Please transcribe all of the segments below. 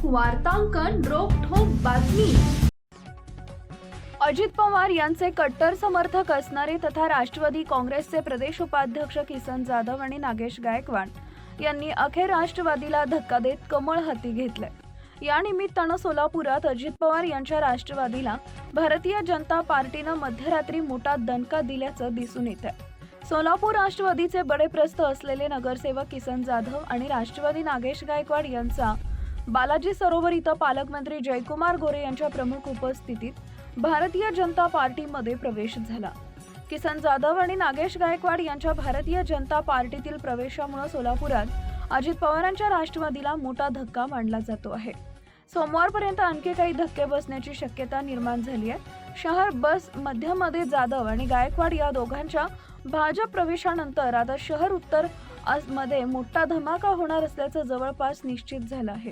वार्तांकन रोखठोक बातमी। अजित पवार यांचे कट्टर समर्थक असणारे तथा राष्ट्रवादी काँग्रेसचे प्रदेश उपाध्यक्ष किसन जाधव आणि नागेश गायकवाड यांनी अखेर राष्ट्रवादीला धक्का देत कमळ हाती घेतले। या निमित्तानं सोलापुरात अजित पवार यांच्या राष्ट्रवादीला भारतीय जनता पार्टीनं मध्यरात्री मोठा दणका दिल्याचं दिसून येत आहे। सोलापूर राष्ट्रवादीचे बडेप्रस्थ असलेले नगरसेवक किसन जाधव आणि राष्ट्रवादी नागेश गायकवाड यांचा बालाजी सरोवर इथं पालकमंत्री जयकुमार गोरे यांच्या प्रमुख उपस्थितीत भारतीय जनता पार्टीमध्ये प्रवेश झाला। किसन जाधव आणि नागेश गायकवाड यांच्या भारतीय जनता पार्टीतील प्रवेशामुळे सोलापुरात अजित पवारांच्या राष्ट्रवादीला मोठा धक्का मानला जातो आहे। सोमवारपर्यंत आणखी काही धक्के बसण्याची शक्यता निर्माण झाली आहे। शहर बस मध्यमध्ये जाधव आणि गायकवाड या दोघांच्या भाजप प्रवेशानंतर आता शहर उत्तर मध्ये मोठा धमाका होणार असल्याचं जवळपास निश्चित झालं आहे।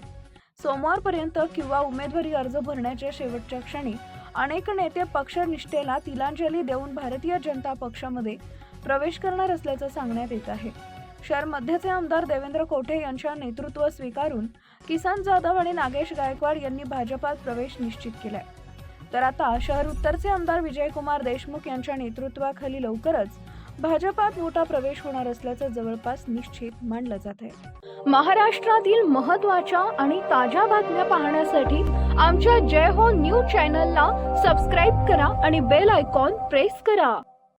सोमवारपर्यंत किंवा उमेदवारी अर्ज भरण्याच्या शेवटच्या क्षणी अनेक नेते पक्षनिष्ठेला तिलांजली देऊन भारतीय जनता पक्षामध्ये प्रवेश करणार असल्याचं सांगण्यात येत आहे। शहर मध्यचे आमदार देवेंद्र कोठे यांच्या नेतृत्व स्वीकारून किसन जाधव आणि नागेश गायकवाड यांनी भाजपात प्रवेश निश्चित केलाय। तर आता शहर उत्तरचे आमदार विजयकुमार देशमुख यांच्या नेतृत्वाखाली लवकरच भाजपात मोठा प्रवेश होणार असल्याचं जवळपास निश्चित मानलं जात आहे। महाराष्ट्रातील महत्त्वाच्या आणि ताज्या बातम्या पाहण्यासाठी आमच्या जय हो न्यूज चॅनलला सबस्क्राईब करा आणि बेल आयकॉन प्रेस करा।